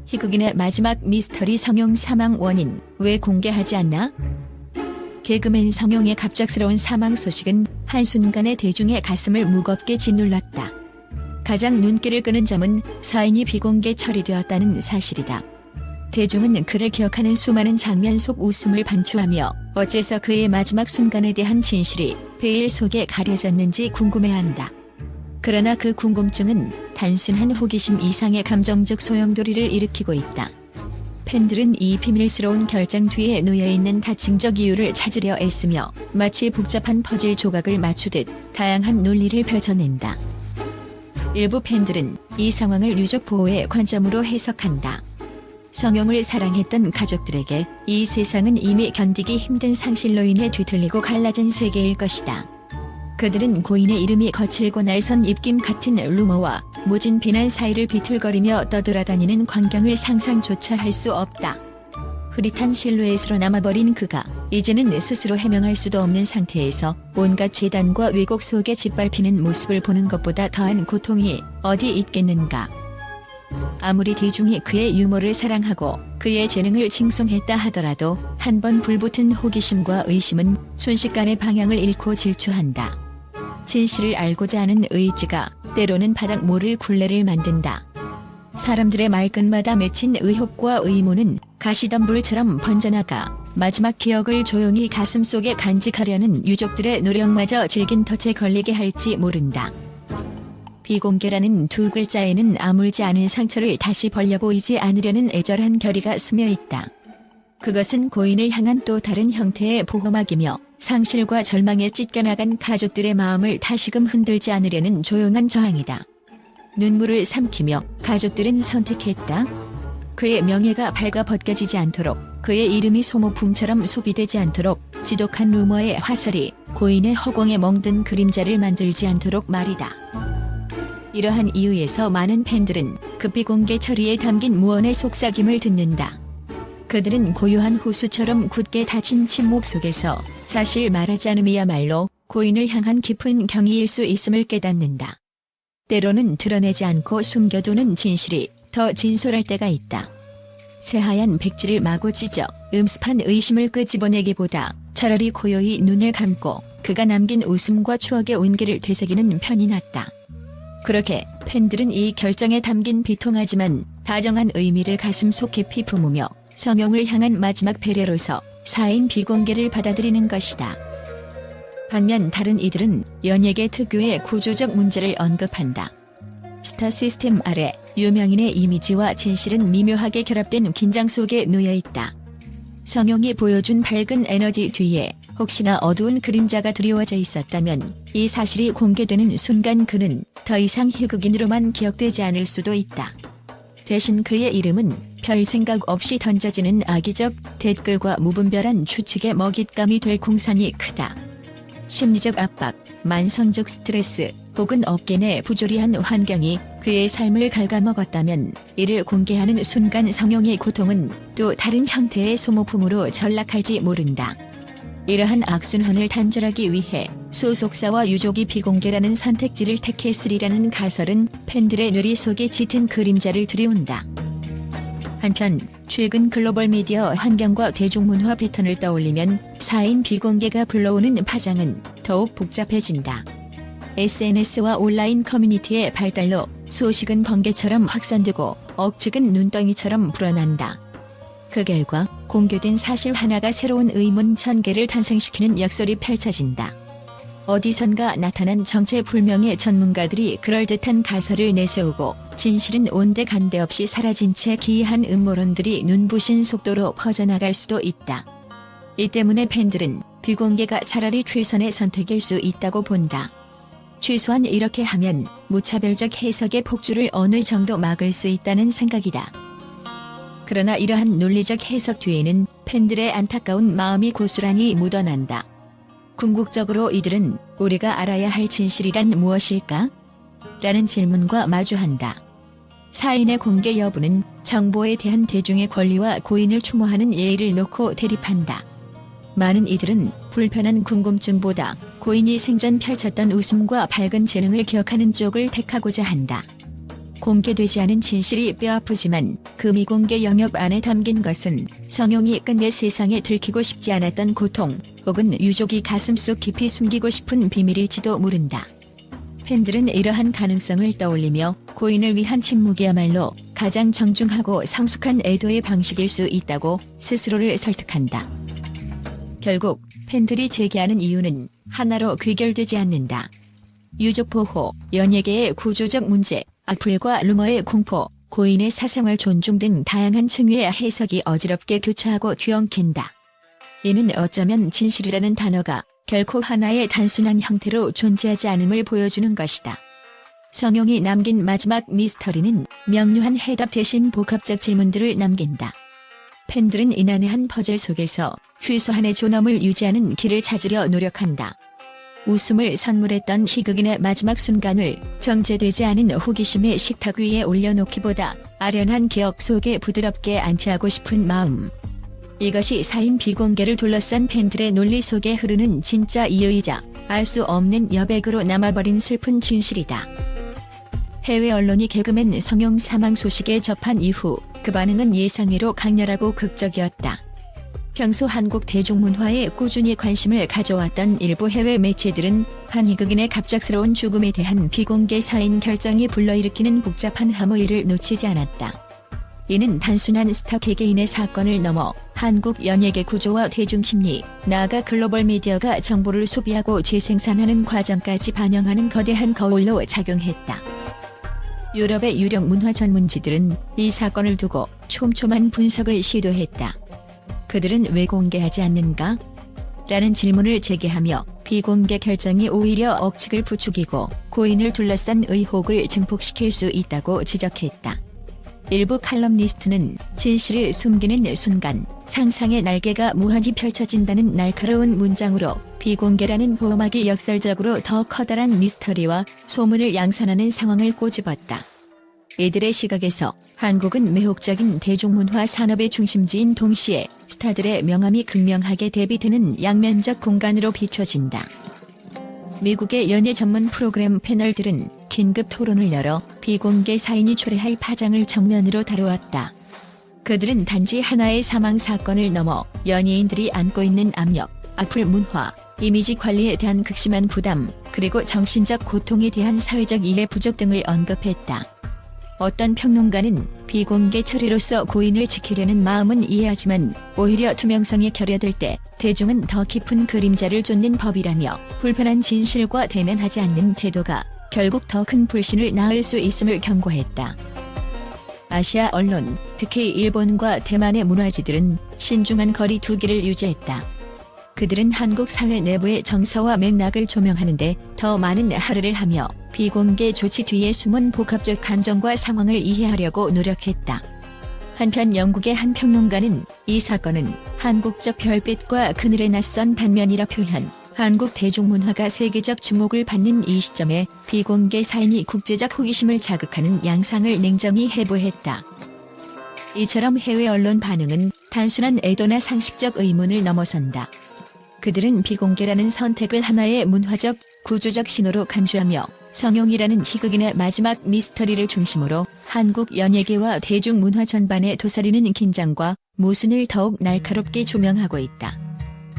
희극인의 마지막 미스터리 성용 사망 원인 왜 공개하지 않나? 개그맨 성용의 갑작스러운 사망 소식은 한순간에 대중의 가슴을 무겁게 짓눌렀다. 가장 눈길을 끄는 점은 사인이 비공개 처리되었다는 사실이다. 대중은 그를 기억하는 수많은 장면 속 웃음을 반추하며 어째서 그의 마지막 순간에 대한 진실이 베일 속에 가려졌는지 궁금해한다. 그러나 그 궁금증은 단순한 호기심 이상의 감정적 소용돌이를 일으키고 있다. 팬들은 이 비밀스러운 결정 뒤에 놓여있는 다층적 이유를 찾으려 애쓰며 마치 복잡한 퍼즐 조각을 맞추듯 다양한 논리를 펼쳐낸다. 일부 팬들은 이 상황을 유족 보호의 관점으로 해석한다. 성용을 사랑했던 가족들에게 이 세상은 이미 견디기 힘든 상실로 인해 뒤틀리고 갈라진 세계일 것이다. 그들은 고인의 이름이 거칠고 날선 입김 같은 루머와 모진 비난 사이를 비틀거리며 떠돌아다니는 광경을 상상조차 할 수 없다. 흐릿한 실루엣으로 남아버린 그가 이제는 스스로 해명할 수도 없는 상태에서 온갖 재단과 왜곡 속에 짓밟히는 모습을 보는 것보다 더한 고통이 어디 있겠는가. 아무리 대중이 그의 유머를 사랑하고 그의 재능을 칭송했다 하더라도 한 번 불붙은 호기심과 의심은 순식간에 방향을 잃고 질주한다. 진실을 알고자 하는 의지가 때로는 바닥 모를 굴레를 만든다. 사람들의 말끝마다 맺힌 의혹과 의문은 가시덤불처럼 번져나가 마지막 기억을 조용히 가슴속에 간직하려는 유족들의 노력마저 질긴 덫에 걸리게 할지 모른다. 비공개라는 두 글자에는 아물지 않은 상처를 다시 벌려 보이지 않으려는 애절한 결의가 스며 있다. 그것은 고인을 향한 또 다른 형태의 보호막이며 상실과 절망에 찢겨나간 가족들의 마음을 다시금 흔들지 않으려는 조용한 저항이다. 눈물을 삼키며 가족들은 선택했다. 그의 명예가 발가벗겨지지 않도록, 그의 이름이 소모품처럼 소비되지 않도록, 지독한 루머의 화살이 고인의 허공에 멍든 그림자를 만들지 않도록 말이다. 이러한 이유에서 많은 팬들은 급히 공개 처리에 담긴 무언의 속삭임을 듣는다. 그들은 고요한 호수처럼 굳게 닫힌 침묵 속에서 사실 말하지 않음이야말로 고인을 향한 깊은 경의일 수 있음을 깨닫는다. 때로는 드러내지 않고 숨겨두는 진실이 더 진솔할 때가 있다. 새하얀 백지를 마구 찢어 음습한 의심을 끄집어내기보다 차라리 고요히 눈을 감고 그가 남긴 웃음과 추억의 온기를 되새기는 편이 낫다. 그렇게 팬들은 이 결정에 담긴 비통하지만 다정한 의미를 가슴속 깊이 품으며 성용을 향한 마지막 배려로서 사인 비공개를 받아들이는 것이다. 반면 다른 이들은 연예계 특유의 구조적 문제를 언급한다. 스타 시스템 아래 유명인의 이미지와 진실은 미묘하게 결합된 긴장 속에 놓여 있다. 성용이 보여준 밝은 에너지 뒤에 혹시나 어두운 그림자가 드리워져 있었다면 이 사실이 공개되는 순간 그는 더 이상 희극인으로만 기억되지 않을 수도 있다. 대신 그의 이름은 별 생각 없이 던져지는 악의적 댓글과 무분별한 추측의 먹잇감이 될 공산이 크다. 심리적 압박, 만성적 스트레스 혹은 업계 내 부조리한 환경이 그의 삶을 갉아먹었다면 이를 공개하는 순간 성용의 고통은 또 다른 형태의 소모품으로 전락할지 모른다. 이러한 악순환을 단절하기 위해 소속사와 유족이 비공개라는 선택지를 택했으리라는 가설은 팬들의 뇌리 속에 짙은 그림자를 들이운다. 한편 최근 글로벌 미디어 환경과 대중문화 패턴을 떠올리면 사인 비공개가 불러오는 파장은 더욱 복잡해진다. SNS와 온라인 커뮤니티의 발달로 소식은 번개처럼 확산되고 억측은 눈덩이처럼 불어난다. 그 결과 공개된 사실 하나가 새로운 의문 1000개를 탄생시키는 역설이 펼쳐진다. 어디선가 나타난 정체불명의 전문가들이 그럴듯한 가설을 내세우고 진실은 온데간데 없이 사라진 채 기이한 음모론들이 눈부신 속도로 퍼져나갈 수도 있다. 이 때문에 팬들은 비공개가 차라리 최선의 선택일 수 있다고 본다. 최소한 이렇게 하면 무차별적 해석의 폭주를 어느 정도 막을 수 있다는 생각이다. 그러나 이러한 논리적 해석 뒤에는 팬들의 안타까운 마음이 고스란히 묻어난다. 궁극적으로 이들은 우리가 알아야 할 진실이란 무엇일까? 라는 질문과 마주한다. 사인의 공개 여부는 정보에 대한 대중의 권리와 고인을 추모하는 예의를 놓고 대립한다. 많은 이들은 불편한 궁금증보다 고인이 생전 펼쳤던 웃음과 밝은 재능을 기억하는 쪽을 택하고자 한다. 공개되지 않은 진실이 뼈아프지만 그 미공개 영역 안에 담긴 것은 성용이 끝내 세상에 들키고 싶지 않았던 고통 혹은 유족이 가슴속 깊이 숨기고 싶은 비밀일지도 모른다. 팬들은 이러한 가능성을 떠올리며 고인을 위한 침묵이야말로 가장 정중하고 성숙한 애도의 방식일 수 있다고 스스로를 설득한다. 결국 팬들이 제기하는 이유는 하나로 귀결되지 않는다. 유족 보호, 연예계의 구조적 문제, 악플과 루머의 공포, 고인의 사생활 존중 등 다양한 층위의 해석이 어지럽게 교차하고 뒤엉킨다. 이는 어쩌면 진실이라는 단어가 결코 하나의 단순한 형태로 존재하지 않음을 보여주는 것이다. 성용이 남긴 마지막 미스터리는 명료한 해답 대신 복합적 질문들을 남긴다. 팬들은 이 난해한 퍼즐 속에서 최소한의 존엄을 유지하는 길을 찾으려 노력한다. 웃음을 선물했던 희극인의 마지막 순간을 정제되지 않은 호기심의 식탁 위에 올려놓기보다 아련한 기억 속에 부드럽게 안치하고 싶은 마음. 이것이 사인 비공개를 둘러싼 팬들의 논리 속에 흐르는 진짜 이유이자 알 수 없는 여백으로 남아버린 슬픈 진실이다. 해외 언론이 개그맨 성용 사망 소식에 접한 이후 그 반응은 예상외로 강렬하고 극적이었다. 평소 한국 대중문화에 꾸준히 관심을 가져왔던 일부 해외 매체들은 한 희극인의 갑작스러운 죽음에 대한 비공개 사인 결정이 불러일으키는 복잡한 함의를 놓치지 않았다. 이는 단순한 스타 개개인의 사건을 넘어 한국 연예계 구조와 대중심리, 나아가 글로벌 미디어가 정보를 소비하고 재생산하는 과정까지 반영하는 거대한 거울로 작용했다. 유럽의 유력 문화 전문지들은 이 사건을 두고 촘촘한 분석을 시도했다. 그들은 왜 공개하지 않는가? 라는 질문을 제기하며 비공개 결정이 오히려 억측을 부추기고 고인을 둘러싼 의혹을 증폭시킬 수 있다고 지적했다. 일부 칼럼니스트는 진실을 숨기는 순간 상상의 날개가 무한히 펼쳐진다는 날카로운 문장으로 비공개라는 보호막이 역설적으로 더 커다란 미스터리와 소문을 양산하는 상황을 꼬집었다. 이들의 시각에서 한국은 매혹적인 대중문화 산업의 중심지인 동시에 스타들의 명암이 극명하게 대비되는 양면적 공간으로 비춰진다. 미국의 연예 전문 프로그램 패널들은 긴급 토론을 열어 비공개 사인이 초래할 파장을 정면으로 다루었다. 그들은 단지 하나의 사망 사건을 넘어 연예인들이 안고 있는 압력, 악플 문화, 이미지 관리에 대한 극심한 부담, 그리고 정신적 고통에 대한 사회적 이해 부족 등을 언급했다. 어떤 평론가는 비공개 처리로서 고인을 지키려는 마음은 이해하지만 오히려 투명성이 결여될 때 대중은 더 깊은 그림자를 쫓는 법이라며 불편한 진실과 대면하지 않는 태도가 결국 더 큰 불신을 낳을 수 있음을 경고했다. 아시아 언론, 특히 일본과 대만의 문화지들은 신중한 거리 두기를 유지했다. 그들은 한국 사회 내부의 정서와 맥락을 조명하는데 더 많은 할애를 하며 비공개 조치 뒤에 숨은 복합적 감정과 상황을 이해하려고 노력했다. 한편 영국의 한 평론가는 이 사건은 한국적 별빛과 그늘의 낯선 단면이라 표현, 한국 대중문화가 세계적 주목을 받는 이 시점에 비공개 사인이 국제적 호기심을 자극하는 양상을 냉정히 해부했다. 이처럼 해외 언론 반응은 단순한 애도나 상식적 의문을 넘어선다. 그들은 비공개라는 선택을 하나의 문화적, 구조적 신호로 간주하며 성용이라는 희극인의 마지막 미스터리를 중심으로 한국 연예계와 대중문화 전반에 도사리는 긴장과 모순을 더욱 날카롭게 조명하고 있다.